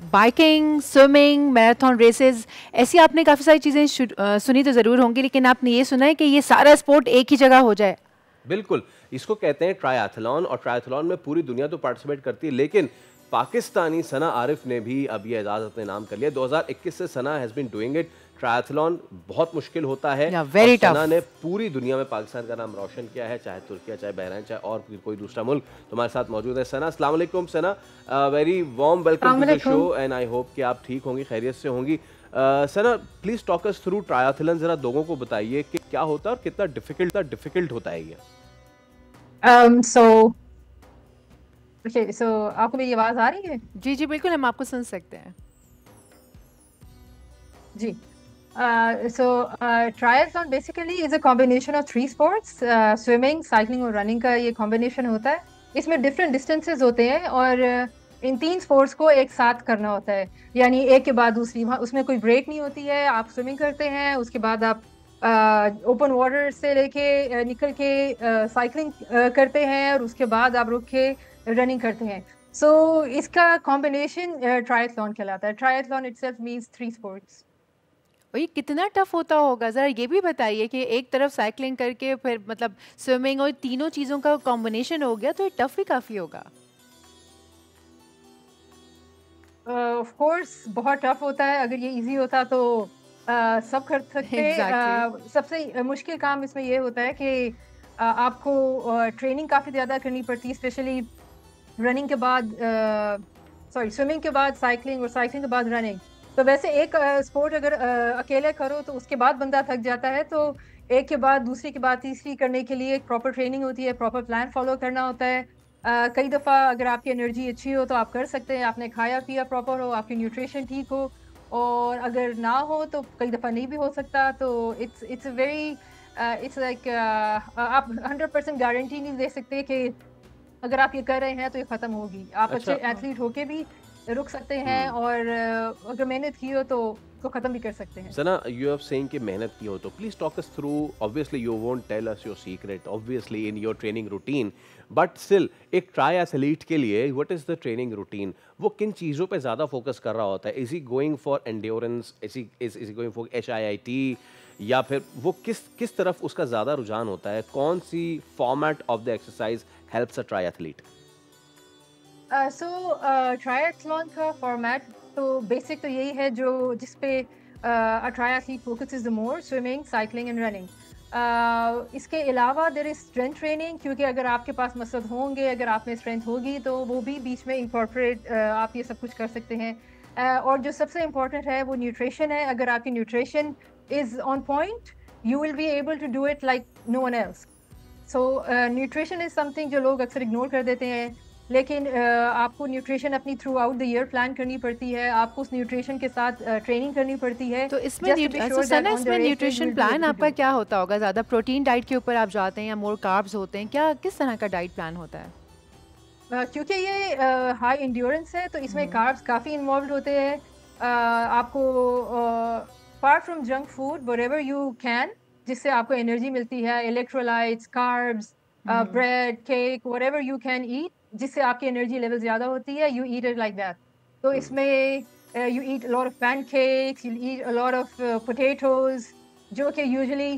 Biking, swimming, marathon races, ऐसी आपने काफ़ी सारी चीज़ें सुनी तो ज़रूर होंगी, लेकिन आपने ये सुना है कि ये सारा स्पोर्ट एक ही जगह हो जाए? बिल्कुल, इसको कहते हैं ट्रायथलॉन, और ट्रायथलॉन में पूरी दुनिया तो पार्टिसिपेट करती है, लेकिन पाकिस्तानी सना आरिफ ने भी अब ये एजाज़ अपने नाम कर लिया। 2021 से Sana has been doing it. Triathlon बहुत मुश्किल होता है, और सना ने पूरी दुनिया में पाकिस्तान का नाम रोशन किया है, चाहे तुर्किया, चाहे बहरीन, चाहे और कोई दूसरा मुल्क। तुम्हारे साथ मौजूद है सना। अस्सलाम वालेकुम Sana, very warm welcome to the show, and I hope कि आप ठीक होंगी, खैरियत से होंगी। Sana, please talk us through triathlon, जरा लोगों को बताइए कि क्या होता है और कितना डिफिकल्ट होता है ये। So आपको मेरी आवाज आ रही है? जी जी बिल्कुल, हम आपको सुन सकते हैं जी। Triathlon basically is a combination of 3 sports, swimming, cycling और running का ये combination होता है। इसमें different distances होते हैं और इन 3 स्पोर्ट्स को एक साथ करना होता है, यानी एक के बाद दूसरी, उसमें कोई ब्रेक नहीं होती है। आप स्विमिंग करते हैं, उसके बाद आप ओपन वाटर से लेके निकल के साइकिलिंग करते हैं, और उसके बाद आप रुक के रनिंग करते हैं। इसका कॉम्बिनेशन ट्रायथलॉन कहलाता है। Triathlon itself means 3 sports. और ये कितना टफ होता होगा, ज़रा ये भी बताइए कि एक तरफ साइकिलिंग करके फिर मतलब स्विमिंग, और तीनों चीज़ों का कॉम्बिनेशन हो गया, तो ये टफ भी काफ़ी होगा। ऑफ कोर्स बहुत टफ होता है। अगर ये इजी होता तो सब कर सकते। सबसे मुश्किल काम इसमें ये होता है कि आपको ट्रेनिंग काफ़ी ज़्यादा करनी पड़ती है, स्पेशली रनिंग के बाद, स्विमिंग के बाद साइकिलिंग, और साइकिलिंग के बाद रनिंग। तो वैसे एक स्पोर्ट अगर अकेले करो तो उसके बाद बंदा थक जाता है, तो एक के बाद दूसरी के बाद तीसरी करने के लिए एक प्रॉपर ट्रेनिंग होती है, प्रॉपर प्लान फॉलो करना होता है। कई दफ़ा अगर आपकी एनर्जी अच्छी हो तो आप कर सकते हैं, आपने खाया पिया प्रॉपर हो, आपकी न्यूट्रिशन ठीक हो, और अगर ना हो तो कई दफ़ा नहीं भी हो सकता। तो इट्स वेरी इट्स लाइक आप 100% गारंटी नहीं दे सकते कि अगर आप ये कर रहे हैं तो ये ख़त्म होगी। आप अच्छे एथलीट होके भी रुक सकते हैं, और अगर मेहनत की हो तो ख़त्म भी कर सकते हैं। सना, यू हैव सेइंग कि मेहनत की हो, तो please talk us through, obviously you won't tell us your secret obviously in your training routine, but still एक ट्राई एथलीट के लिए what is the training routine? वो किन चीज़ों पे ज़्यादा फोकस कर रहा होता है? Is he going for endurance, is he going for HIIT, या फिर वो किस तरफ उसका ज़्यादा रुझान होता है? कौन सी format of the exercise helps a triathlete? Triathlon का फॉर्मेट तो बेसिक तो यही है जो जिसपे triathlete focuses the more, swimming, cycling and running. इसके अलावा देयर इज स्ट्रेंथ ट्रेनिंग, क्योंकि अगर आपके पास मसल होंगे, अगर आप में स्ट्रेंथ होगी, तो वो भी बीच में इंकॉर्पोरेट आप ये सब कुछ कर सकते हैं। और जो सबसे इम्पोर्टेंट है वो न्यूट्रिशन है। अगर आपकी nutrition is on point, you will be able to do it like no one else. Nutrition is something जो लोग अक्सर इग्नोर कर देते हैं, लेकिन आपको न्यूट्रिशन अपनी through out the year plan करनी पड़ती है। आपको उस न्यूट्रिशन के साथ ट्रेनिंग करनी पड़ती है। तो इसमें न्यूट्रिशन प्लान आपका क्या होता होगा? ज़्यादा प्रोटीन डाइट के ऊपर आप जाते हैं या मोर कार्ब्स होते हैं? क्या किस तरह का डाइट प्लान होता है? क्योंकि ये हाई एंड्योरेंस है, तो इसमें कार्ब्स काफ़ी इन्वॉल्व होते हैं। आपको apart from junk food, wherever you can, जिससे आपको एनर्जी मिलती है, electrolytes, carbs, bread, cake, whatever you can eat, जिससे आपकी एनर्जी लेवल ज़्यादा होती है, you eat it like that. तो इसमें you eat a lot of pancakes, you eat a lot of potatoes, जो कि यूजुअली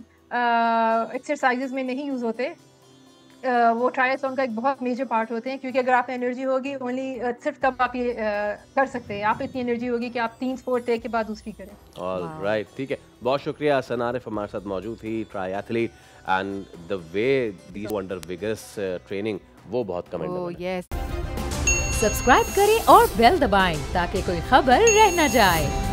एक्सरसाइजेज में नहीं यूज़ होते। वो ट्रायथलॉन का एक बहुत मेजर पार्ट होते हैं, क्योंकि अगर आप एनर्जी होगी ओनली सिर्फ तब आप ये कर सकते हैं। आप इतनी एनर्जी होगी कि आप 3 स्पोर्ट एक के बाद दूसरी करें। ऑलराइट, ठीक है, बहुत शुक्रिया। सना आरिफ हमारे साथ मौजूद थी, triathlete, and the way these under vigorous training वो बहुत कमेंडेबल है। सब्सक्राइब करें और बेल दबाएं ताकि कोई खबर रह न जाए।